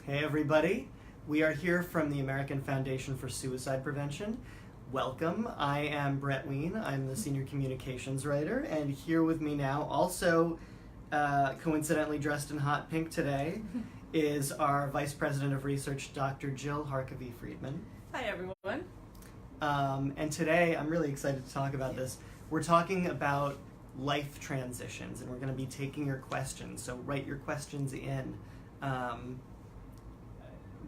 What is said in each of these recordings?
Hey everybody, we are here from the American Foundation for Suicide Prevention. Welcome, I am Brett Ween, I'm the Senior Communications Writer, and here with me now, also coincidentally dressed in hot pink today, is our Vice President of Research, Dr. Jill Harkavy-Friedman. Hi everyone. And today, I'm really excited to talk about this. We're talking about life transitions, and we're going to be taking your questions, so write your questions in.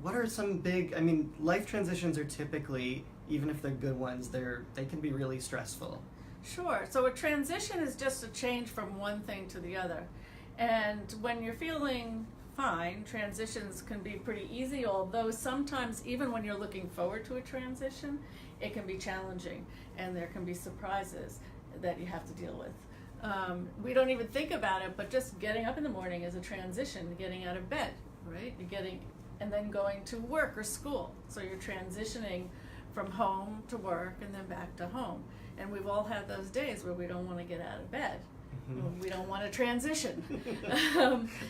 What are some big, life transitions are typically, even if they're good ones, they can be really stressful. Sure. So a transition is just a change from one thing to the other. And when you're feeling fine, transitions can be pretty easy, although sometimes even when you're looking forward to a transition, it can be challenging and there can be surprises that you have to deal with. We don't even think about it, but just getting up in the morning is a transition, getting out of bed, right? And then going to work or school. So you're transitioning from home to work and then back to home. And we've all had those days where we don't want to get out of bed. Mm-hmm. We don't want to transition.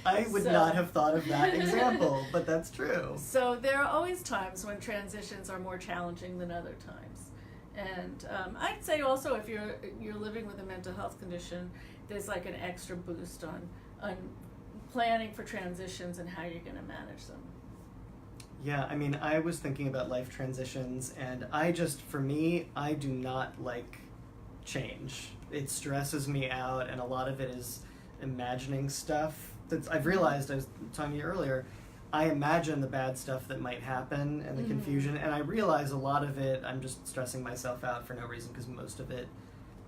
I would not have thought of that example, but that's true. So there are always times when transitions are more challenging than other times. And I'd say also if you're living with a mental health condition, there's like an extra boost on planning for transitions and how you're going to manage them. Yeah, I was thinking about life transitions, and for me, I do not like change. It stresses me out, and a lot of it is imagining stuff. I've realized, I was talking to you earlier, I imagine the bad stuff that might happen and the confusion, and I realize a lot of it, I'm just stressing myself out for no reason, because most of it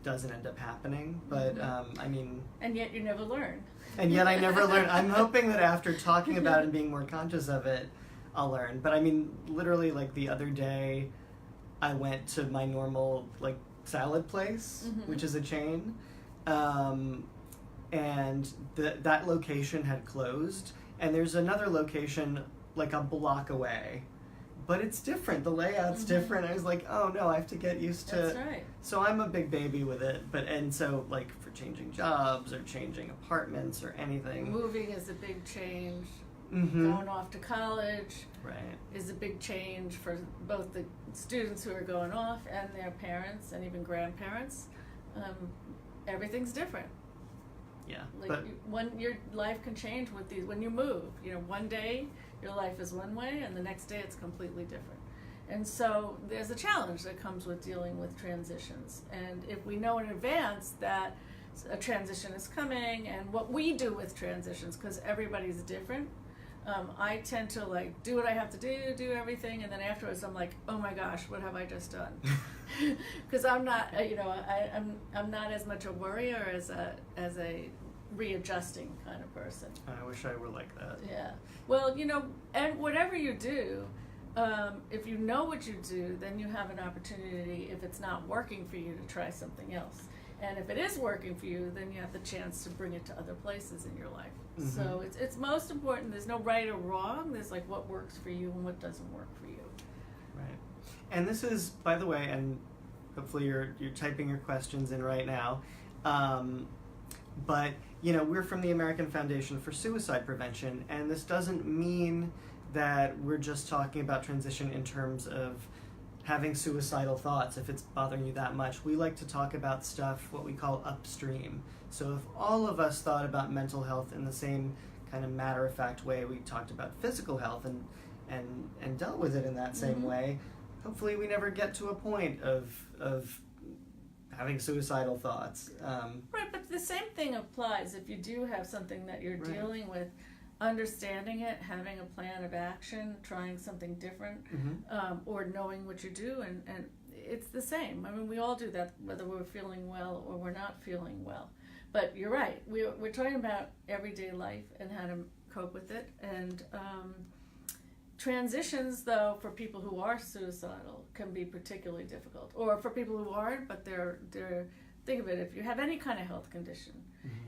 doesn't end up happening, but And yet you never learn. And yet I never learn. I'm hoping that after talking about it and being more conscious of it, I'll learn. But literally, the other day, I went to my normal, salad place, which is a chain, and that location had closed, and there's another location, a block away, but it's different. The layout's different. I was like, oh no, I have to get used to. That's right. So I'm a big baby with it, so for changing jobs or changing apartments or anything. Moving is a big change. Going off to college is a big change for both the students who are going off and their parents and even grandparents. Everything's different. Yeah, your life can change with these. When you move, one day your life is one way, and the next day it's completely different. And so there's a challenge that comes with dealing with transitions. And if we know in advance that a transition is coming, and what we do with transitions, because everybody's different. I tend to do what I have to do everything, and then afterwards I'm like, oh my gosh, what have I just done? Because I'm not, I'm not as much a worrier as a readjusting kind of person. I wish I were like that. Yeah. Well, and whatever you do, if you know what you do, then you have an opportunity, if it's not working for you, to try something else. And if it is working for you, then you have the chance to bring it to other places in your life. So it's most important. There's no right or wrong. There's what works for you and what doesn't work for you. Right. And this is, by the way, and hopefully you're typing your questions in right now. But we're from the American Foundation for Suicide Prevention, and this doesn't mean that we're just talking about transition in terms of having suicidal thoughts, if it's bothering you that much. We like to talk about stuff, what we call upstream. So if all of us thought about mental health in the same kind of matter-of-fact way we talked about physical health and dealt with it in that same way, hopefully we never get to a point of having suicidal thoughts. Right, but the same thing applies if you do have something that you're dealing with. Understanding it, having a plan of action, trying something different, or knowing what you do, and it's the same. We all do that, whether we're feeling well or we're not feeling well. But you're right, we're talking about everyday life and how to cope with it. And transitions, though, for people who are suicidal can be particularly difficult. Or for people who aren't, but they're think of it, if you have any kind of health condition,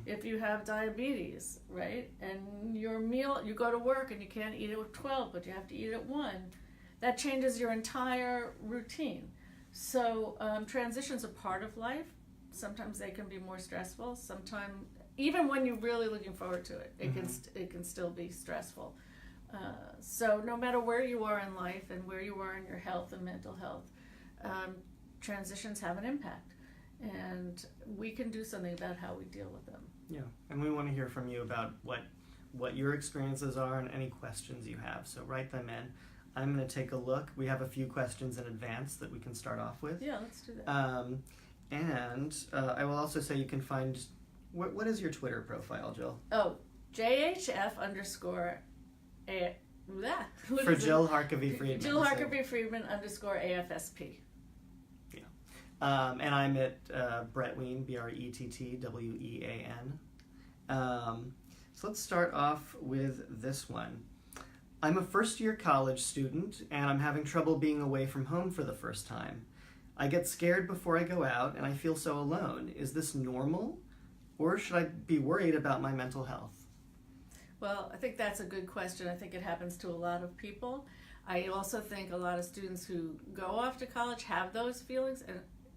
if you have diabetes, right, and your meal, you go to work and you can't eat at 12, but you have to eat at 1, that changes your entire routine. So transitions are part of life. Sometimes they can be more stressful. Sometimes, even when you're really looking forward to it, it can still be stressful. So no matter where you are in life and where you are in your health and mental health, transitions have an impact, and we can do something about how we deal with them. Yeah, and we want to hear from you about what your experiences are and any questions you have. So write them in. I'm going to take a look. We have a few questions in advance that we can start off with. Yeah, let's do that. And I will also say you can find, what is your Twitter profile, Jill? Oh, JHF underscore A. Blah. What For is it? Jill Harkavy Friedman. Jill Harkavy Friedman underscore AFSP. And I'm at Brett Ween, BRETTWEAN. So let's start off with this one. I'm a first-year college student, and I'm having trouble being away from home for the first time. I get scared before I go out, and I feel so alone. Is this normal, or should I be worried about my mental health? Well, I think that's a good question. I think it happens to a lot of people. I also think a lot of students who go off to college have those feelings,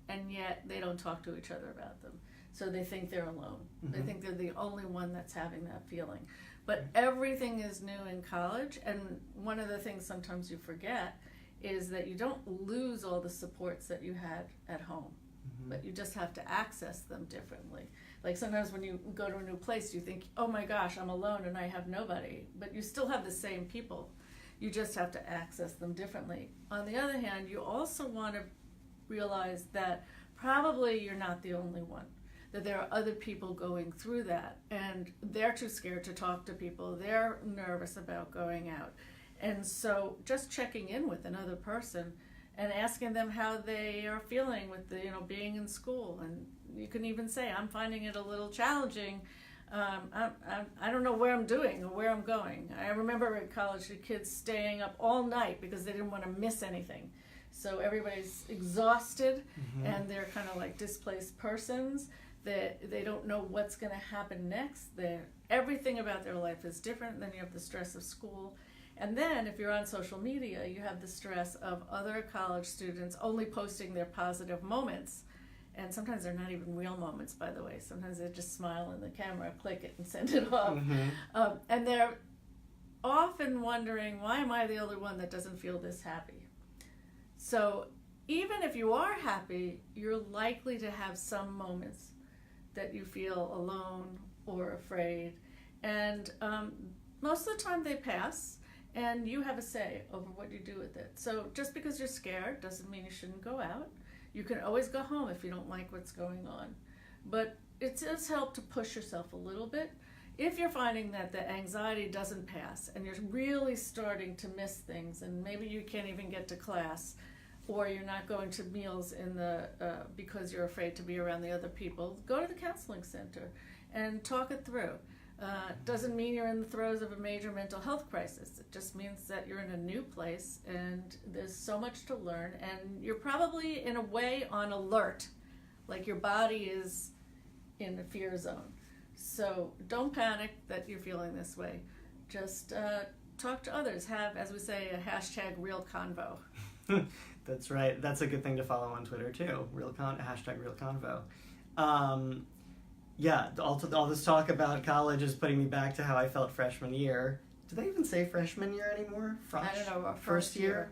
and yet they don't talk to each other about them. So they think they're alone. Mm-hmm. They think they're the only one that's having that feeling. But everything is new in college, and one of the things sometimes you forget is that you don't lose all the supports that you had at home, but you just have to access them differently. Like sometimes when you go to a new place, you think, oh my gosh, I'm alone and I have nobody, but you still have the same people. You just have to access them differently. On the other hand, you also want to realize that probably you're not the only one, that there are other people going through that, and they're too scared to talk to people, they're nervous about going out. And so just checking in with another person and asking them how they are feeling with the, being in school. And you can even say, I'm finding it a little challenging. I don't know where I'm doing or where I'm going. I remember in college the kids staying up all night because they didn't want to miss anything. So everybody's exhausted, and they're kind of like displaced persons. That they don't know what's going to happen next. Everything about their life is different. Then you have the stress of school. And then if you're on social media, you have the stress of other college students only posting their positive moments. And sometimes they're not even real moments, by the way. Sometimes they just smile in the camera, click it, and send it off. And they're often wondering, why am I the only one that doesn't feel this happy? So even if you are happy, you're likely to have some moments that you feel alone or afraid. And most of the time they pass, and you have a say over what you do with it. So just because you're scared doesn't mean you shouldn't go out. You can always go home if you don't like what's going on. But it does help to push yourself a little bit. If you're finding that the anxiety doesn't pass and you're really starting to miss things, and maybe you can't even get to class, or you're not going to meals because you're afraid to be around the other people, go to the counseling center and talk it through. Doesn't mean you're in the throes of a major mental health crisis. It just means that you're in a new place and there's so much to learn, and you're probably in a way on alert, like your body is in a fear zone. So don't panic that you're feeling this way. Just talk to others. Have, as we say, a hashtag real convo. That's right. That's a good thing to follow on Twitter too. Hashtag real convo. Yeah, all this talk about college is putting me back to how I felt freshman year. Do they even say freshman year anymore? I don't know. First year?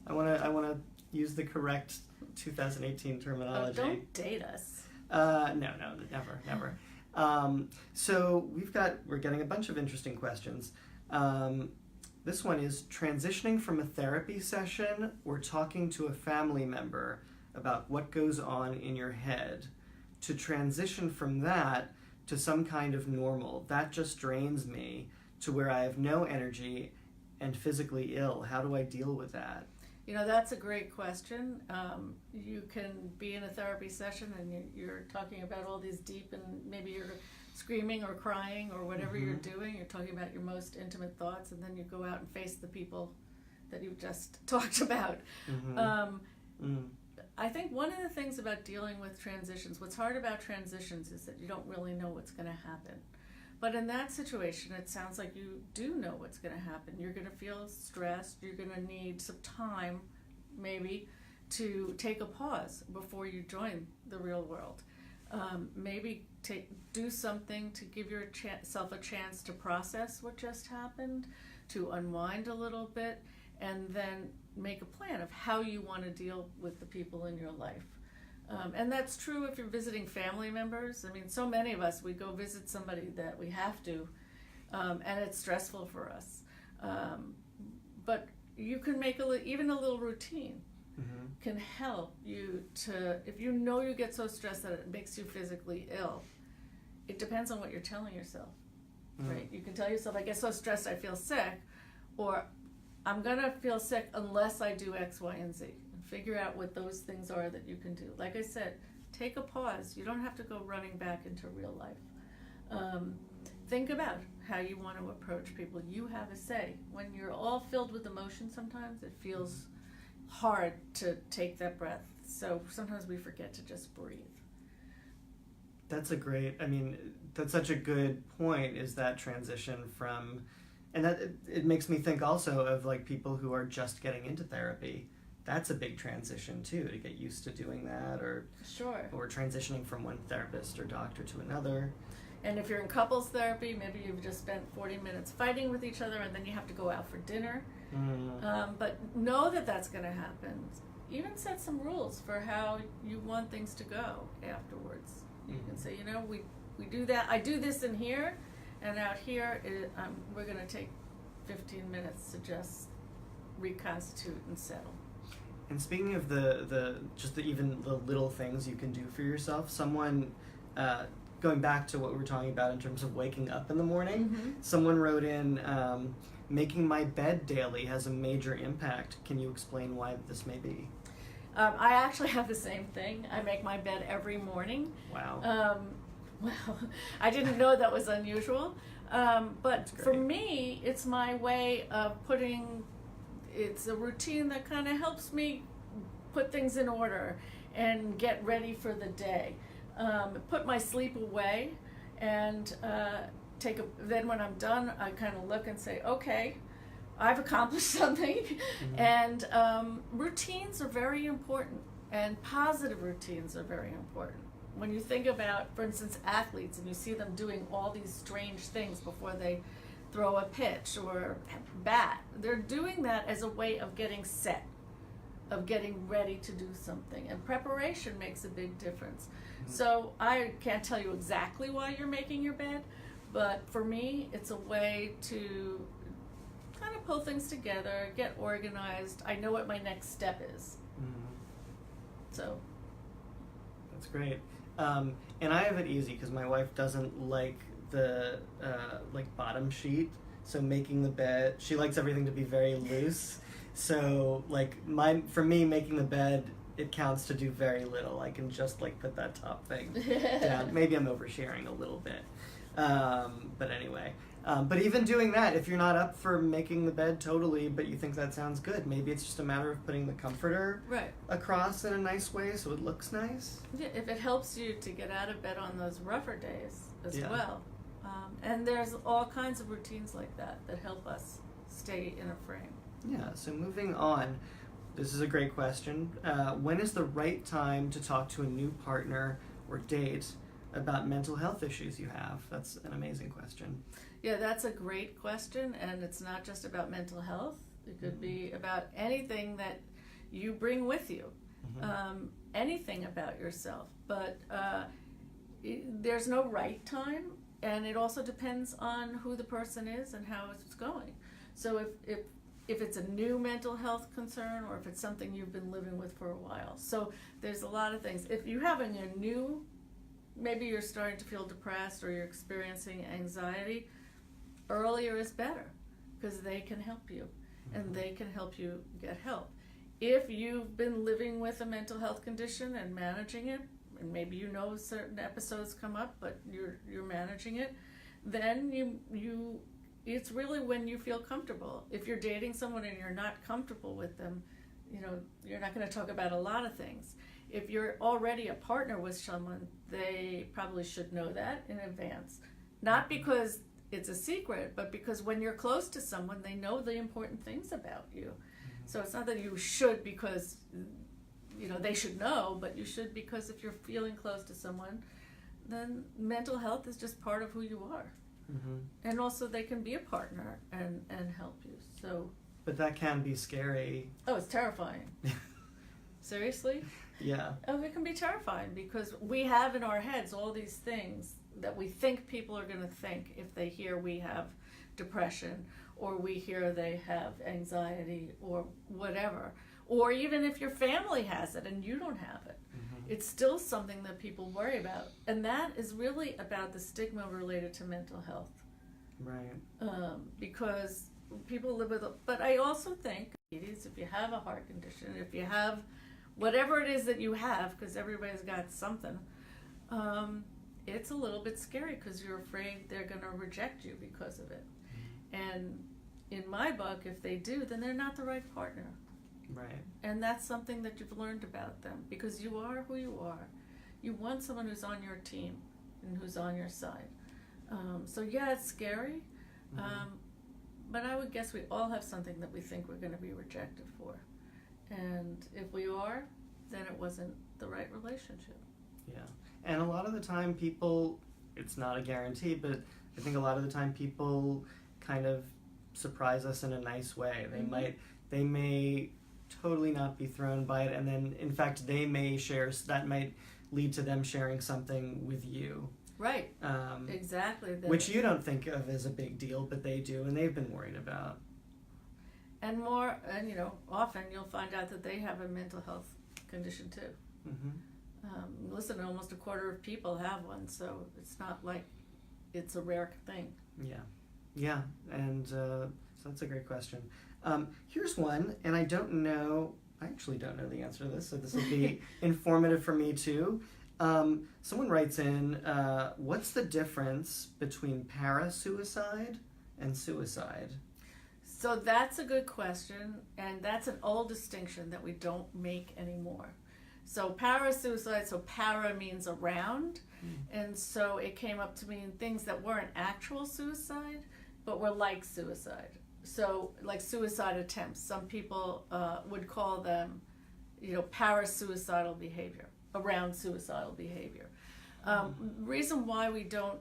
I wanna use the correct 2018 terminology. Oh, don't date us. No, never. So we're getting a bunch of interesting questions. This one is transitioning from a therapy session or talking to a family member about what goes on in your head, to transition from that to some kind of normal. That just drains me to where I have no energy and physically ill. How do I deal with that? That's a great question. You can be in a therapy session and you're talking about all these deep, and maybe you're screaming or crying or whatever you're doing. You're talking about your most intimate thoughts, and then you go out and face the people that you've just talked about. I think one of the things about dealing with transitions, what's hard about transitions is that you don't really know what's going to happen. But in that situation, it sounds like you do know what's going to happen. You're going to feel stressed. You're going to need some time, maybe, to take a pause before you join the real world. Maybe do something to give yourself a chance to process what just happened, to unwind a little bit, and then make a plan of how you want to deal with the people in your life. And that's true if you're visiting family members. I mean, so many of us, we go visit somebody that we have to, and it's stressful for us. But you can make even a little routine can help you to, if you know you get so stressed that it makes you physically ill, it depends on what you're telling yourself, right? You can tell yourself, I get so stressed I feel sick, or I'm gonna feel sick unless I do X, Y, and Z. And figure out what those things are that you can do. Like I said, take a pause. You don't have to go running back into real life. Think about how you want to approach people. You have a say. When you're all filled with emotion sometimes, it feels hard to take that breath. So sometimes we forget to just breathe. That's such a good point, is that transition from, and that it makes me think also of like people who are just getting into therapy. That's a big transition too, to get used to doing that, or transitioning from one therapist or doctor to another. And if you're in couples therapy, maybe you've just spent 40 minutes fighting with each other and then you have to go out for dinner. But know that that's going to happen. Even set some rules for how you want things to go afterwards. You can say, we do that. I do this in here, and out here we're going to take 15 minutes to just reconstitute and settle. And speaking of even the little things you can do for yourself, someone, going back to what we were talking about in terms of waking up in the morning, someone wrote in, making my bed daily has a major impact. Can you explain why this may be? I actually have the same thing. I make my bed every morning. Wow. Well, I didn't know that was unusual. But for me, it's my way of it's a routine that kind of helps me put things in order and get ready for the day. Put my sleep away, and then when I'm done, I kind of look and say, okay, I've accomplished something. And routines are very important, and positive routines are very important. When you think about, for instance, athletes, and you see them doing all these strange things before they throw a pitch or bat, they're doing that as a way of getting set, of getting ready to do something. And preparation makes a big difference. So I can't tell you exactly why you're making your bed, but for me, it's a way to kind of pull things together, get organized. I know what my next step is. So. That's great. And I have it easy because my wife doesn't like the bottom sheet. So making the bed, she likes everything to be very loose. So for me, making the bed, it counts to do very little. I can just put that top thing down. Maybe I'm oversharing a little bit. But anyway, but even doing that, if you're not up for making the bed totally, but you think that sounds good, maybe it's just a matter of putting the comforter across in a nice way so it looks nice. Yeah, if it helps you to get out of bed on those rougher days as well. And there's all kinds of routines like that help us stay in a frame. Yeah, so moving on, this is a great question. When is the right time to talk to a new partner or date about mental health issues you have? That's an amazing question. Yeah, that's a great question, and it's not just about mental health. It could be about anything that you bring with you, anything about yourself. But there's no right time, and it also depends on who the person is and how it's going. So if it's a new mental health concern, or if it's something you've been living with for a while. So there's a lot of things. If you're having a new, maybe you're starting to feel depressed or you're experiencing anxiety, earlier is better, because they can help you and they can help you get help. If you've been living with a mental health condition and managing it, and maybe certain episodes come up, but you're managing it, then you it's really when you feel comfortable. If you're dating someone and you're not comfortable with them, you're not going to talk about a lot of things. If you're already a partner with someone, they probably should know that in advance. Not because it's a secret, but because when you're close to someone, they know the important things about you. So it's not that you should because they should know, but you should because if you're feeling close to someone, then mental health is just part of who you are. Mm-hmm. And also they can be a partner and help you. So. But that can be scary. Oh, it's terrifying. Seriously? Yeah. Oh, it can be terrifying because we have in our heads all these things that we think people are going to think if they hear we have depression, or we hear they have anxiety, or whatever. Or even if your family has it and you don't have it. Mm-hmm. It's still something that people worry about. And that is really about the stigma related to mental health. Right. Because people live with it. But I also think if you have a heart condition, if you have whatever it is that you have, because everybody's got something, it's a little bit scary because you're afraid they're going to reject you because of it. And in my book, if they do, then they're not the right partner. Right. And that's something that you've learned about them, because you are who you are. You want someone who's on your team and who's on your side. So yeah, it's scary. Mm-hmm. But I would guess we all have something that we think we're going to be rejected for. And if we are, then it wasn't the right relationship. Yeah. And a lot of the time people, it's not a guarantee, but I think a lot of the time people kind of surprise us in a nice way. They may totally not be thrown by it, and then in fact they may share, that might lead to them sharing something with you. Right. Exactly. Which you don't think of as a big deal, but they do, and they've been worried about. And often you'll find out that they have a mental health condition too. Mm-hmm. Listen, almost a quarter of people have one, so it's not like it's a rare thing. Yeah, and so that's a great question. Here's one, and I actually don't know the answer to this, so this will be informative for me too. Someone writes in, what's the difference between parasuicide and suicide? So that's a good question, and that's an old distinction that we don't make anymore. So parasuicide, so para means around, and so it came up to mean things that weren't actual suicide, but were like suicide. So like suicide attempts, some people would call them, parasuicidal behavior, around suicidal behavior. Reason why we don't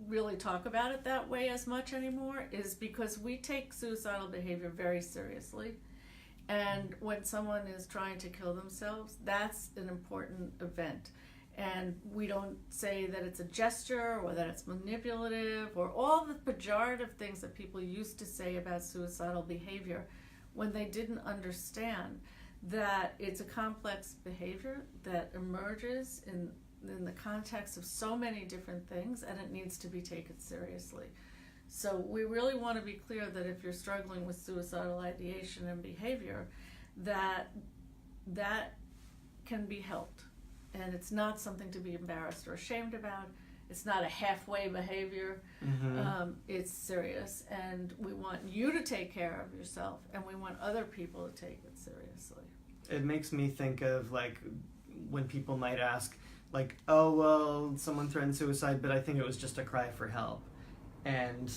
really talk about it that way as much anymore is because we take suicidal behavior very seriously. And when someone is trying to kill themselves, that's an important event. And we don't say that it's a gesture or that it's manipulative or all the pejorative things that people used to say about suicidal behavior when they didn't understand that it's a complex behavior that emerges in the context of so many different things, and it needs to be taken seriously. So we really want to be clear that if you're struggling with suicidal ideation and behavior, that can be helped. And it's not something to be embarrassed or ashamed about. It's not a halfway behavior. Mm-hmm. It's serious. And we want you to take care of yourself, and we want other people to take it seriously. It makes me think of when people might ask, oh, well, someone threatened suicide, but I think it was just a cry for help. And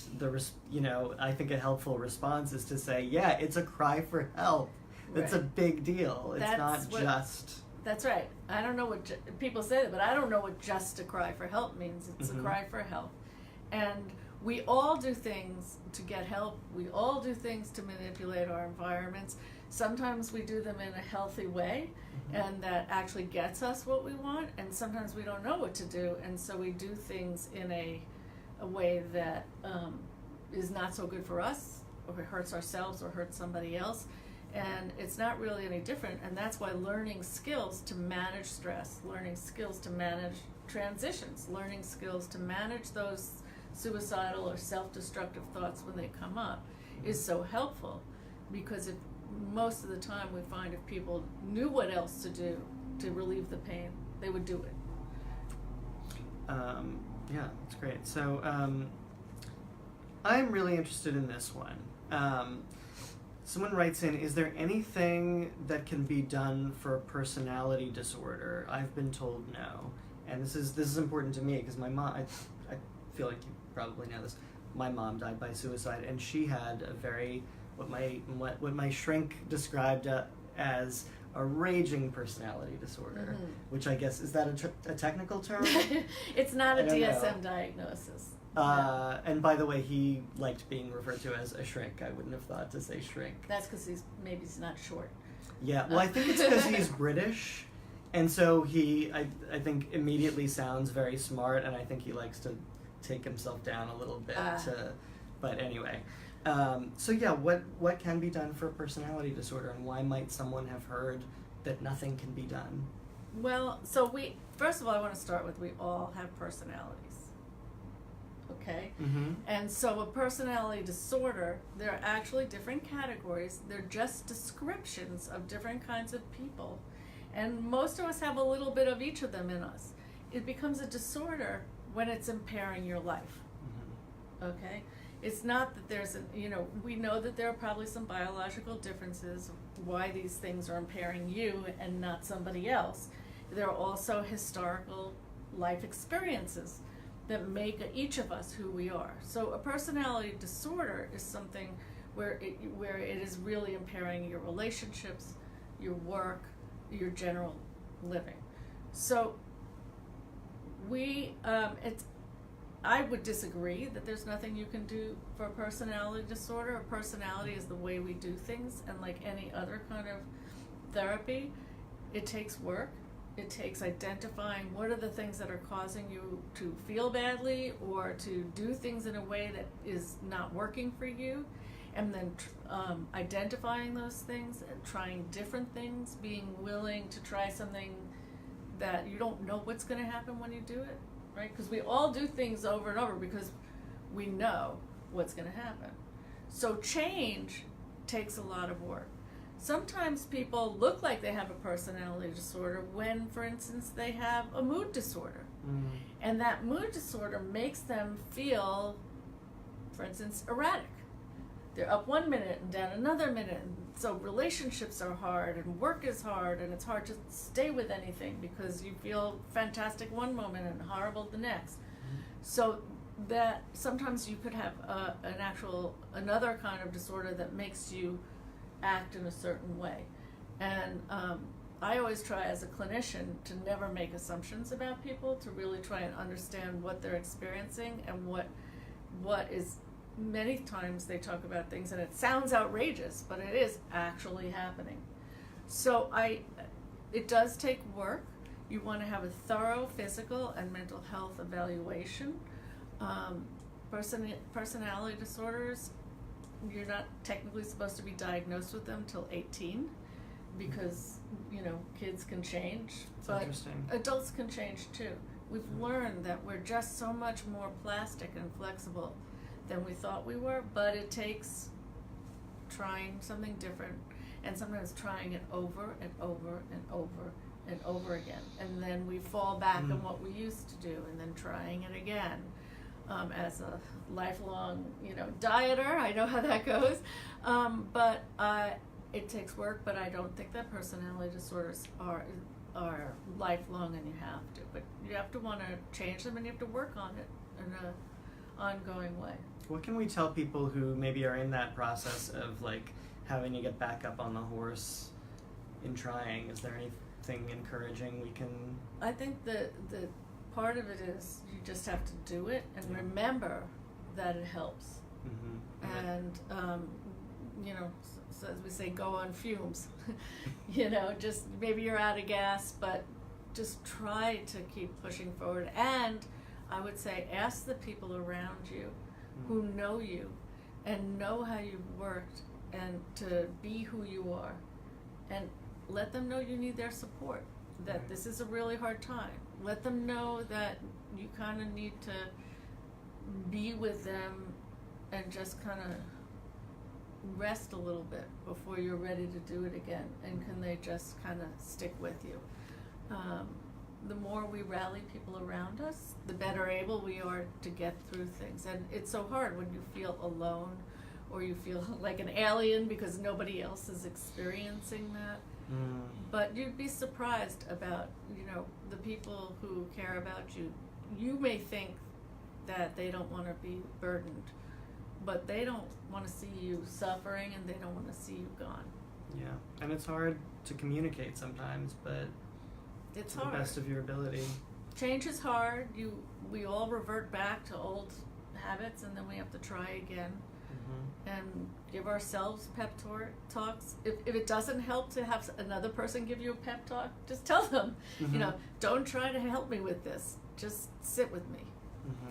I think a helpful response is to say, yeah, it's a cry for help. It's a big deal. It's just. That's right. I don't know what people say that, but I don't know what just a cry for help means. It's a cry for help. And we all do things to get help. We all do things to manipulate our environments. Sometimes we do them in a healthy way, and that actually gets us what we want. And sometimes we don't know what to do, and so we do things in a way that is not so good for us, or it hurts ourselves or hurts somebody else. And it's not really any different, and that's why learning skills to manage stress, learning skills to manage transitions, learning skills to manage those suicidal or self-destructive thoughts when they come up is so helpful, because most of the time we find if people knew what else to do to relieve the pain, they would do it. Yeah, that's great. So I'm really interested in this one. Someone writes in, is there anything that can be done for a personality disorder? I've been told no. And this is important to me because my mom, I feel like you probably know this, my mom died by suicide, and she had a very, what my shrink described as a raging personality disorder, Mhm. which I guess, is that a technical term? It's not a I don't know. DSM diagnosis. And by the way, he liked being referred to as a shrink. I wouldn't have thought to say shrink. That's because he's not short. Yeah, well, I think it's because he's British, and so I think immediately sounds very smart, and I think he likes to take himself down a little bit. But anyway, so yeah, what can be done for a personality disorder, and why might someone have heard that nothing can be done? Well, so first of all, I want to start with we all have personalities. Okay? Mm-hmm. And so a personality disorder, there are actually different categories. They're just descriptions of different kinds of people. And most of us have a little bit of each of them in us. It becomes a disorder when it's impairing your life. Mm-hmm. Okay? It's not that there's we know that there are probably some biological differences why these things are impairing you and not somebody else. There are also historical life experiences that make each of us who we are. So a personality disorder is something where it is really impairing your relationships, your work, your general living. So I would disagree that there's nothing you can do for a personality disorder. A personality is the way we do things, and like any other kind of therapy, it takes work. It takes identifying what are the things that are causing you to feel badly or to do things in a way that is not working for you, and then identifying those things and trying different things, being willing to try something that you don't know what's going to happen when you do it, right? Because we all do things over and over because we know what's going to happen. So change takes a lot of work. Sometimes people look like they have a personality disorder when, for instance, they have a mood disorder. Mm. And that mood disorder makes them feel, for instance, erratic. They're up one minute and down another minute. And so relationships are hard and work is hard, and it's hard to stay with anything because you feel fantastic one moment and horrible the next. Mm. So that sometimes you could have another kind of disorder that makes you act in a certain way. And I always try as a clinician to never make assumptions about people, to really try and understand what they're experiencing and what is, many times they talk about things and it sounds outrageous, but it is actually happening. So it does take work. You want to have a thorough physical and mental health evaluation. Personality disorders, you're not technically supposed to be diagnosed with them till 18 because, kids can change, but Interesting. adults can change too. We've learned that we're just so much more plastic and flexible than we thought we were, but it takes trying something different and sometimes trying it over and over and over and over again. And then we fall back on what we used to do and then trying it again. As a lifelong, dieter, I know how that goes. But it takes work, but I don't think that personality disorders are lifelong and you have to. But you have to want to change them and you have to work on it in an ongoing way. What can we tell people who maybe are in that process of like having to get back up on the horse in trying? Is there anything encouraging we can? I think the part of it is you just have to do it and remember that it helps. Mm-hmm. And so as we say, go on fumes. Just maybe you're out of gas, but just try to keep pushing forward. And I would say ask the people around you who know you and know how you've worked and to be who you are, and let them know you need their support, that this is a really hard time. Let them know that you kind of need to be with them and just kind of rest a little bit before you're ready to do it again, and can they just kind of stick with you. The more we rally people around us, the better able we are to get through things. And it's so hard when you feel alone or you feel like an alien because nobody else is experiencing that. But you'd be surprised about, the people who care about you. You may think that they don't want to be burdened, but they don't want to see you suffering and they don't want to see you gone. Yeah, and it's hard to communicate sometimes, but It's to the hard. best of your ability. Change is hard. We all revert back to old habits, and then we have to try again and give ourselves pep talks. If it doesn't help to have another person give you a pep talk, just tell them, you know, don't try to help me with this. Just sit with me,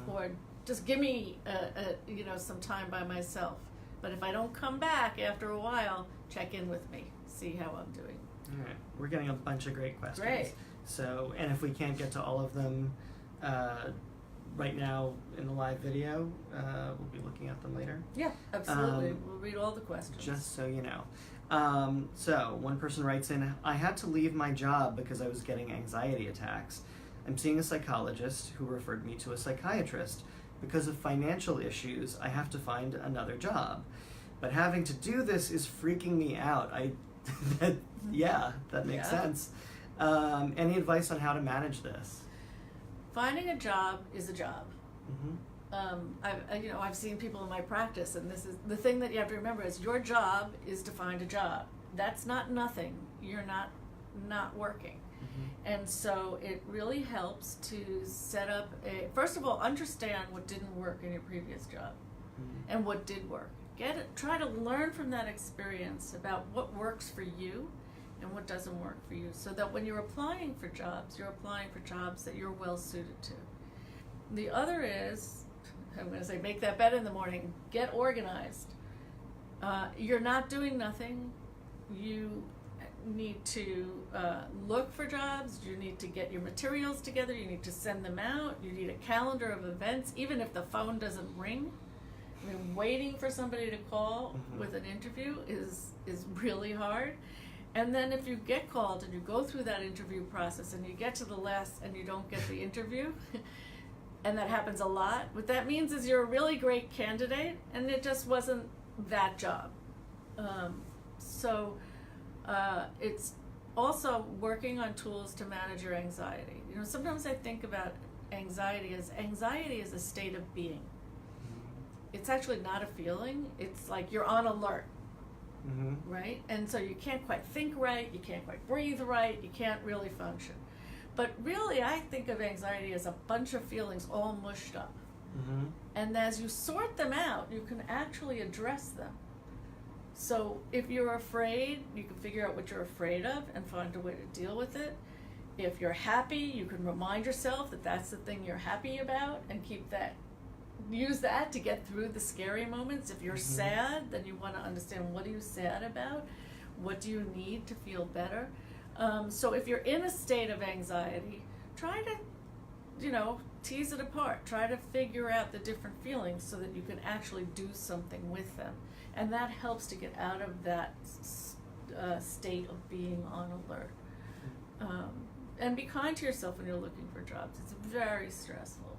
or just give me some time by myself. But if I don't come back after a while, check in with me, see how I'm doing. All right, we're getting a bunch of great questions. Great. So, and if we can't get to all of them right now in the live video, we'll be looking at them later. Yeah, absolutely. We'll read all the questions. Just so you know. So, one person writes in, I had to leave my job because I was getting anxiety attacks. I'm seeing a psychologist who referred me to a psychiatrist. Because of financial issues, I have to find another job. But having to do this is freaking me out. That makes sense. Any advice on how to manage this? Finding a job is a job. Mm-hmm. I've seen people in my practice, and this is the thing that you have to remember: is your job is to find a job. That's not nothing. You're not working. And so it really helps to set up first of all, understand what didn't work in your previous job and what did work. Try to learn from that experience about what works for you and what doesn't work for you, so that when you're applying for jobs, you're applying for jobs that you're well suited to. The other is, I'm going to say, make that bed in the morning, get organized. You're not doing nothing. You need to look for jobs, you need to get your materials together, you need to send them out, you need a calendar of events, even if the phone doesn't ring. I mean, waiting for somebody to call with an interview is really hard. And then if you get called and you go through that interview process and you get to the last and you don't get the interview, and that happens a lot, what that means is you're a really great candidate and it just wasn't that job. It's also working on tools to manage your anxiety. You know, sometimes I think about anxiety as a state of being. It's actually not a feeling. It's like you're on alert, right? And so you can't quite think right, you can't quite breathe right, you can't really function. But really, I think of anxiety as a bunch of feelings all mushed up. And as you sort them out, you can actually address them. So if you're afraid, you can figure out what you're afraid of and find a way to deal with it. If you're happy, you can remind yourself that that's the thing you're happy about and use that to get through the scary moments. If you're sad, then you want to understand, what are you sad about? What do you need to feel better? So if you're in a state of anxiety, try to, tease it apart. Try to figure out the different feelings so that you can actually do something with them. And that helps to get out of that state of being on alert. And be kind to yourself when you're looking for jobs. It's very stressful.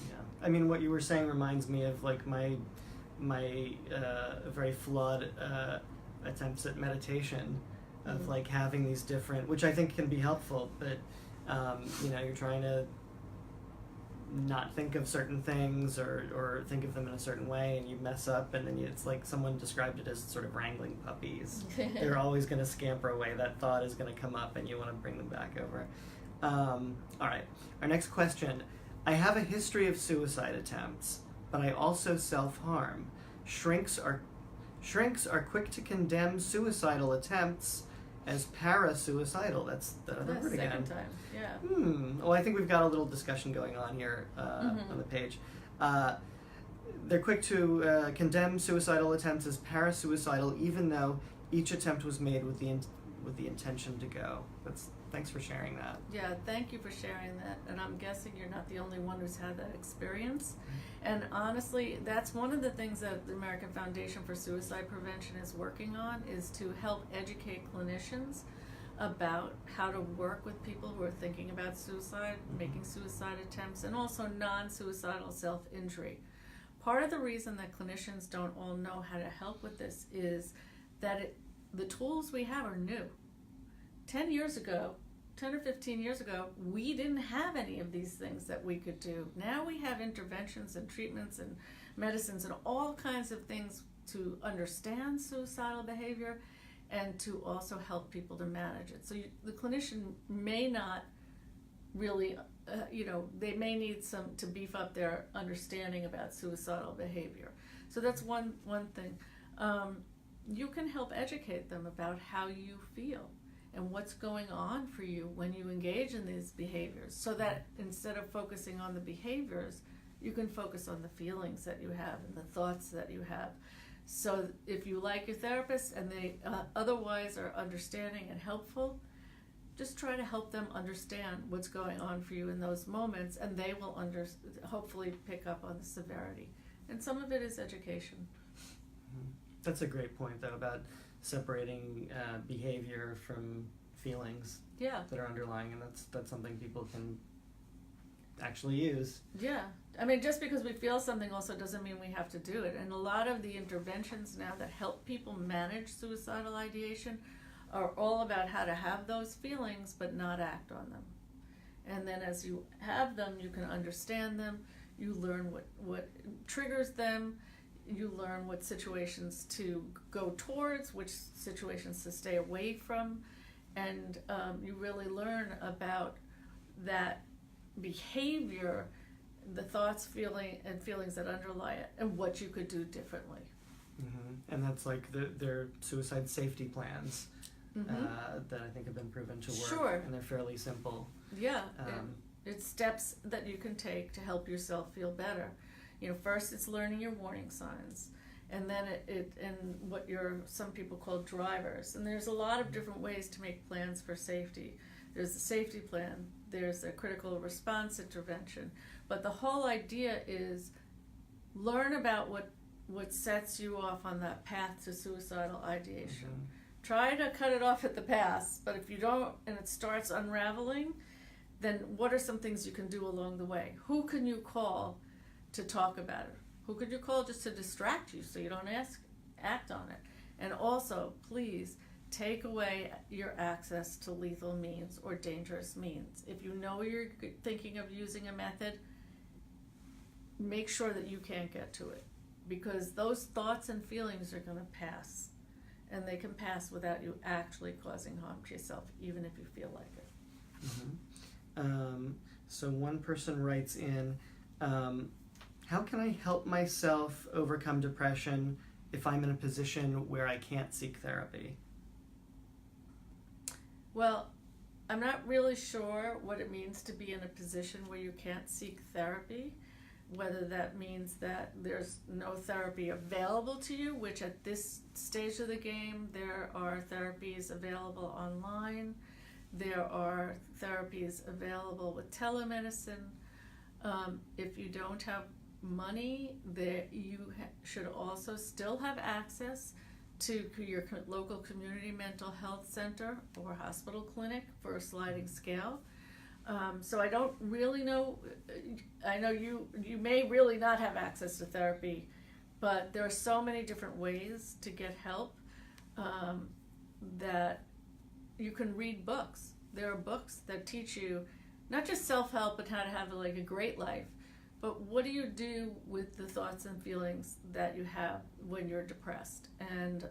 Yeah, I mean, what you were saying reminds me of like my very flawed attempts at meditation, of like having these different, which I think can be helpful, but you're trying to not think of certain things or think of them in a certain way, and you mess up, and then it's like someone described it as sort of wrangling puppies. They're always going to scamper away. That thought is going to come up and you want to bring them back over. All right, our next question. I have a history of suicide attempts, but I also self-harm. Shrinks are quick to condemn suicidal attempts as para-suicidal. That's the other word again. Second time, yeah. Well, I think we've got a little discussion going on here on the page. They're quick to condemn suicidal attempts as para-suicidal, even though each attempt was made with the intention to go. Thanks for sharing that. Yeah, thank you for sharing that. And I'm guessing you're not the only one who's had that experience. And honestly, that's one of the things that the American Foundation for Suicide Prevention is working on, is to help educate clinicians about how to work with people who are thinking about suicide, making suicide attempts, and also non-suicidal self-injury. Part of the reason that clinicians don't all know how to help with this is that the tools we have are new. 10 or 15 years ago, we didn't have any of these things that we could do. Now we have interventions and treatments and medicines and all kinds of things to understand suicidal behavior and to also help people to manage it. So the clinician may not really, they may need some to beef up their understanding about suicidal behavior. So that's one thing. You can help educate them about how you feel and what's going on for you when you engage in these behaviors, so that instead of focusing on the behaviors, you can focus on the feelings that you have and the thoughts that you have. So if you like your therapist and they otherwise are understanding and helpful, just try to help them understand what's going on for you in those moments, and they will hopefully pick up on the severity. And some of it is education. That's a great point, though, about separating behavior from feelings that are underlying, and that's something people can actually use. Yeah. I mean, just because we feel something also doesn't mean we have to do it. And a lot of the interventions now that help people manage suicidal ideation are all about how to have those feelings but not act on them. And then as you have them, you can understand them, you learn what triggers them, you learn what situations to go towards, which situations to stay away from, and you really learn about that behavior, the thoughts, feelings that underlie it, and what you could do differently. Mm-hmm. And that's like their suicide safety plans that I think have been proven to work. Sure. And they're fairly simple. Yeah. It's steps that you can take to help yourself feel better. First it's learning your warning signs, and then and what some people call drivers. And there's a lot of different ways to make plans for safety. There's the safety plan, there's a critical response intervention, but the whole idea is learn about what sets you off on that path to suicidal ideation. Mm-hmm. Try to cut it off at the pass, but if you don't and it starts unraveling, then what are some things you can do along the way? Who can you call to talk about it? Who could you call just to distract you so you don't act on it? And also, please take away your access to lethal means or dangerous means. If you know you're thinking of using a method, make sure that you can't get to it, because those thoughts and feelings are going to pass, and they can pass without you actually causing harm to yourself, even if you feel like it. Mm-hmm. So one person writes in, how can I help myself overcome depression if I'm in a position where I can't seek therapy? Well, I'm not really sure what it means to be in a position where you can't seek therapy, whether that means that there's no therapy available to you, which at this stage of the game, there are therapies available online. There are therapies available with telemedicine. If you don't have money, you should also still have access to your local community mental health center or hospital clinic for a sliding scale. So I don't really know. I know you may really not have access to therapy, but there are so many different ways to get help that you can read books. There are books that teach you not just self-help, but how to have like a great life, but what do you do with the thoughts and feelings that you have when you're depressed? And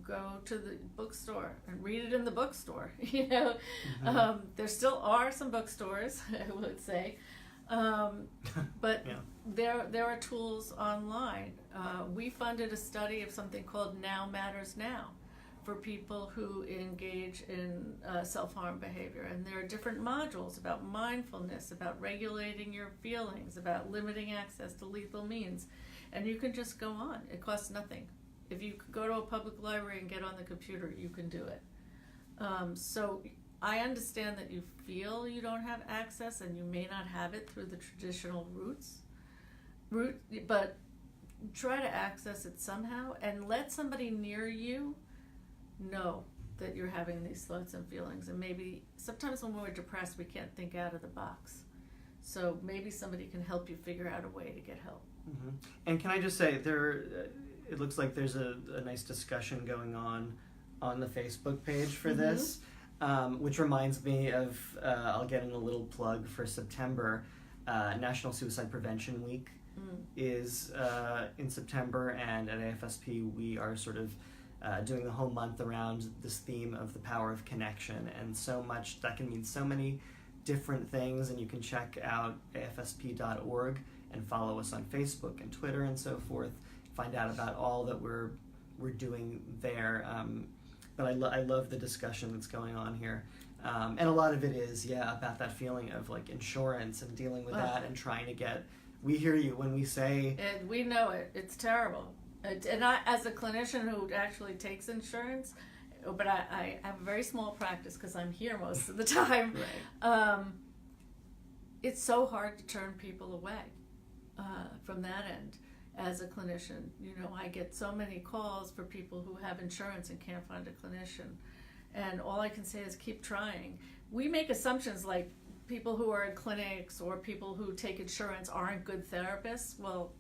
go to the bookstore and read it in the bookstore. There still are some bookstores, I would say, but there are tools online. We funded a study of something called Now Matters Now for people who engage in self-harm behavior, and there are different modules about mindfulness, about regulating your feelings, about limiting access to lethal means, and you can just go on. It costs nothing. If you go to a public library and get on the computer, you can do it. So I understand that you feel you don't have access and you may not have it through the traditional route, but try to access it somehow and let somebody near you know that you're having these thoughts and feelings. And maybe sometimes when we're depressed, we can't think out of the box. So maybe somebody can help you figure out a way to get help. Mm-hmm. And can I just say, it looks like there's a nice discussion going on the Facebook page for this, which reminds me of, I'll get in a little plug for September. National Suicide Prevention Week is in September, and at AFSP we are sort of doing the whole month around this theme of the power of connection, and so much that can mean so many different things. And you can check out afsp.org and follow us on Facebook and Twitter and so forth. Find out about all that we're doing there. But I love the discussion that's going on here. And a lot of it is, about that feeling of like insurance and dealing with that and trying to get, we hear you when we say... And we know it. It's terrible. And I, as a clinician who actually takes insurance, but I have a very small practice because I'm here most of the time. Right. It's so hard to turn people away from that end. As a clinician, I get so many calls for people who have insurance and can't find a clinician. And all I can say is keep trying. We make assumptions like people who are in clinics or people who take insurance aren't good therapists. Well,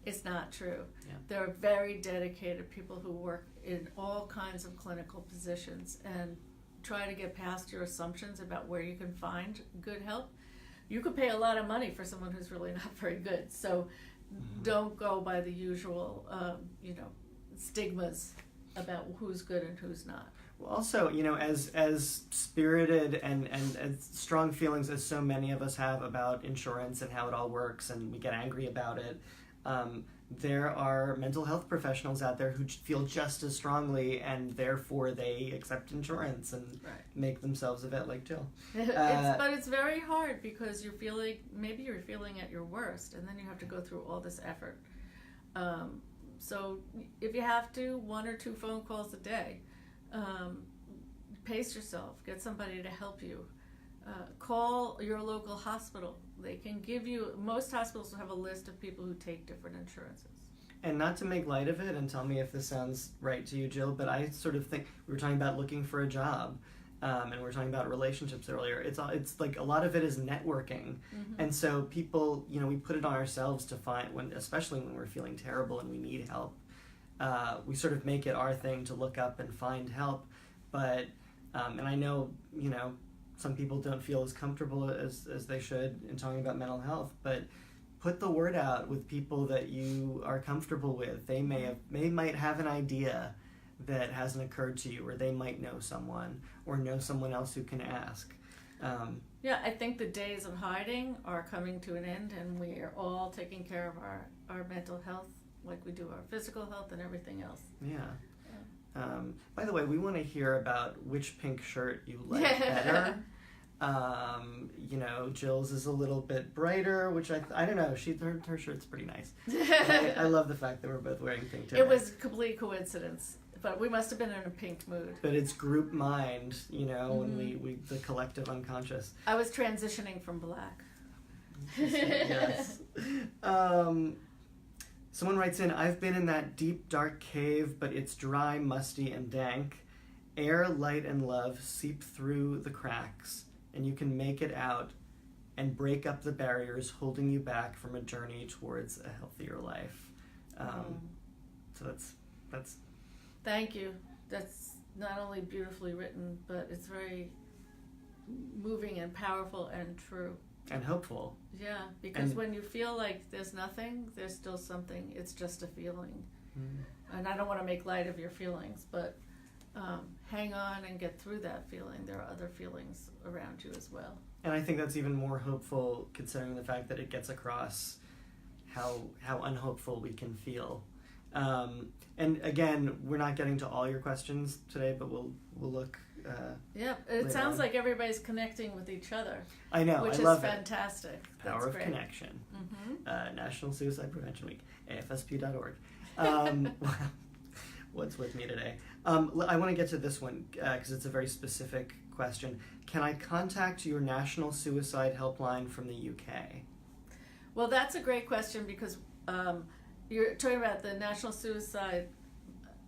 it's not true. Yeah. There are very dedicated people who work in all kinds of clinical positions, and try to get past your assumptions about where you can find good help. You could pay a lot of money for someone who's really not very good. So don't go by the usual, stigmas about who's good and who's not. Well, also, as spirited and as strong feelings as so many of us have about insurance and how it all works, and we get angry about it, there are mental health professionals out there who feel just as strongly, and therefore they accept insurance and make themselves a vet like Jill. But it's very hard because maybe you're feeling at your worst, and then you have to go through all this effort. So if you have to, 1 or 2 phone calls a day, pace yourself, get somebody to help you. Call your local hospital. They can give you, most hospitals have a list of people who take different insurances. And not to make light of it, and tell me if this sounds right to you, Jill, but I sort of think, we were talking about looking for a job, and we were talking about relationships earlier. It's like a lot of it is networking. And so people, we put it on ourselves to find, especially when we're feeling terrible and we need help, we sort of make it our thing to look up and find help. But, and I know, some people don't feel as comfortable as they should in talking about mental health, but put the word out with people that you are comfortable with. They might have an idea that hasn't occurred to you, or they might know someone, or know someone else who can ask. I think the days of hiding are coming to an end, and we are all taking care of our mental health like we do our physical health and everything else. By the way, we want to hear about which pink shirt you like better. Jill's is a little bit brighter, which I don't know. Her shirt's pretty nice. I love the fact that we're both wearing pink today. It was a complete coincidence, but we must have been in a pink mood. But it's group mind, when we the collective unconscious. I was transitioning from black. Yes. Someone writes in, I've been in that deep, dark cave, but it's dry, musty, and dank. Air, light, and love seep through the cracks, and you can make it out and break up the barriers holding you back from a journey towards a healthier life. So that's... Thank you. That's not only beautifully written, but it's very moving and powerful and true. And hopeful. Yeah, because when you feel like there's nothing, there's still something. It's just a feeling. And I don't want to make light of your feelings, but hang on and get through that feeling. There are other feelings around you as well. And I think that's even more hopeful considering the fact that it gets across how unhopeful we can feel. And again, we're not getting to all your questions today, but we'll look. It sounds like everybody's connecting with each other. I know, which I love is fantastic. It. Power of great. Connection. National Suicide Prevention Week, AFSP.org. What's with me today? I want to get to this one because it's a very specific question. Can I contact your National Suicide Helpline from the UK? Well, that's a great question because you're talking about the National Suicide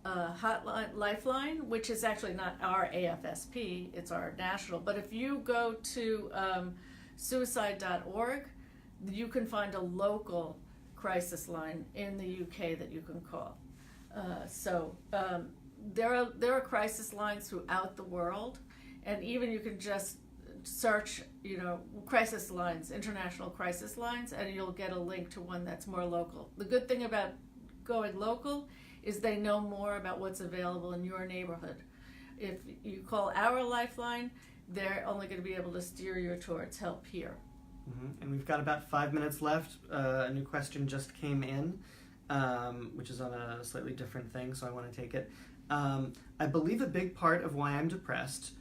Hotline Lifeline, which is actually not our AFSP, it's our national. But if you go to suicide.org, you can find a local crisis line in the UK that you can call. There are crisis lines throughout the world, and even you can just search, crisis lines, international crisis lines, and you'll get a link to one that's more local. The good thing about going local is they know more about what's available in your neighborhood. If you call our Lifeline, they're only going to be able to steer you towards help here. And we've got about 5 minutes left. A new question just came in, which is on a slightly different thing, so I want to take it. I believe a big part of why I'm depressed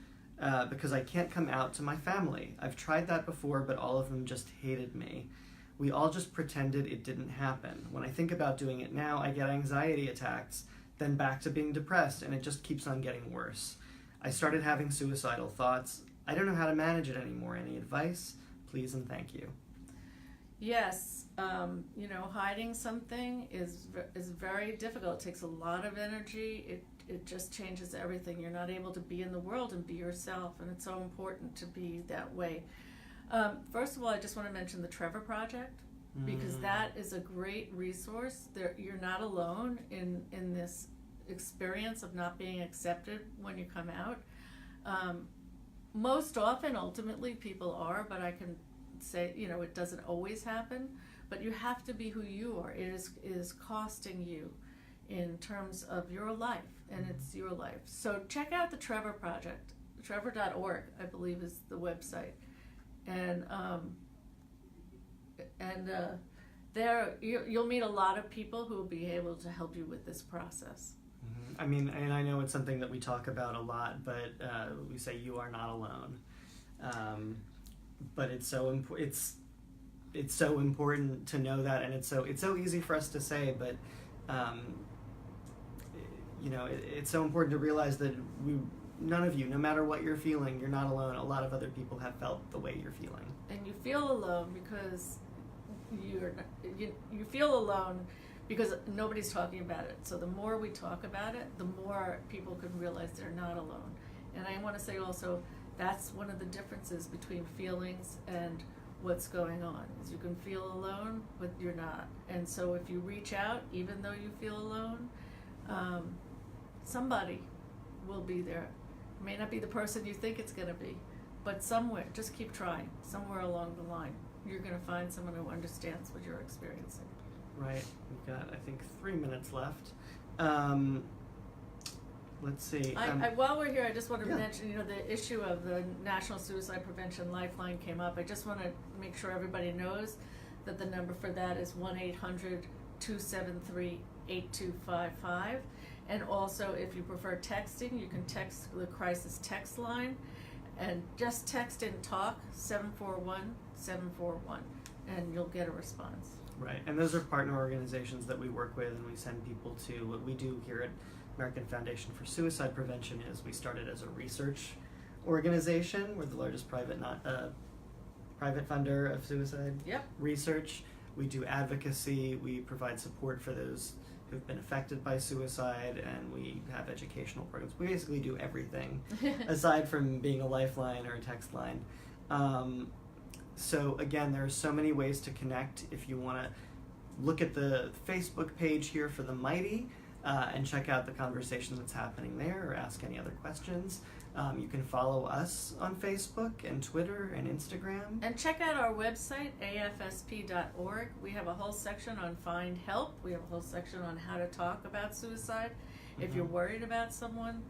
because I can't come out to my family. I've tried that before, but all of them just hated me. We all just pretended it didn't happen. When I think about doing it now, I get anxiety attacks, then back to being depressed, and it just keeps on getting worse. I started having suicidal thoughts. I don't know how to manage it anymore. Any advice? Please and thank you. Yes, hiding something is very difficult. It takes a lot of energy. It just changes everything. You're not able to be in the world and be yourself, and it's so important to be that way. First of all, I just want to mention the Trevor Project, because that is a great resource. You're not alone in this experience of not being accepted when you come out. Most often, ultimately, people are, but I can say, it doesn't always happen, but you have to be who you are. It is costing you in terms of your life, and it's your life. So check out the Trevor Project. Trevor.org, I believe, is the website. And there you'll meet a lot of people who will be able to help you with this process. I mean, and I know it's something that we talk about a lot, but we say you are not alone. But it's so it's so important to know that, and it's so easy for us to say, but it's so important to realize that none of you, no matter what you're feeling, you're not alone. A lot of other people have felt the way you're feeling. And you feel alone because you feel alone because nobody's talking about it. So the more we talk about it, the more people can realize they're not alone. And I want to say also, that's one of the differences between feelings and what's going on, is you can feel alone, but you're not. And so if you reach out, even though you feel alone, somebody will be there. It may not be the person you think it's going to be, but somewhere, just keep trying. Somewhere along the line, you're going to find someone who understands what you're experiencing. Right. We've got, I think, 3 minutes left. Let's see. While we're here, I just want to mention, the issue of the National Suicide Prevention Lifeline came up. I just want to make sure everybody knows that the number for that is 1-800-273-8255. And also, if you prefer texting, you can text the crisis text line, and just text in TALK 741-741, and you'll get a response. Right, and those are partner organizations that we work with, and we send people to. What we do here at American Foundation for Suicide Prevention is we started as a research organization. We're the largest private funder of suicide research. We do advocacy. We provide support for those who've been affected by suicide, and we have educational programs. We basically do everything aside from being a lifeline or a text line. So again, there are so many ways to connect. If you want to look at the Facebook page here for the Mighty and check out the conversation that's happening there, or ask any other questions. You can follow us on Facebook and Twitter and Instagram. And check out our website, afsp.org. We have a whole section on find help. We have a whole section on how to talk about suicide. If you're worried about someone,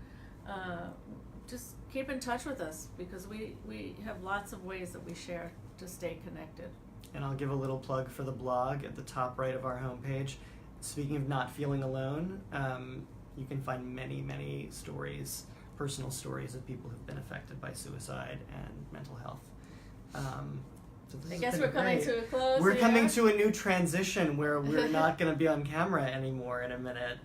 just keep in touch with us, because we have lots of ways that we share to stay connected. And I'll give a little plug for the blog at the top right of our homepage. Speaking of not feeling alone, you can find many, many stories, personal stories of people who've been affected by suicide and mental health. So I guess we're coming to a close. We're coming to a new transition where we're not going to be on camera anymore in a minute.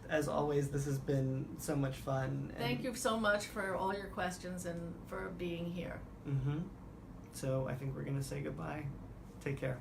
As always, this has been so much fun. Thank you so much for all your questions and for being here. So I think we're going to say goodbye. Take care.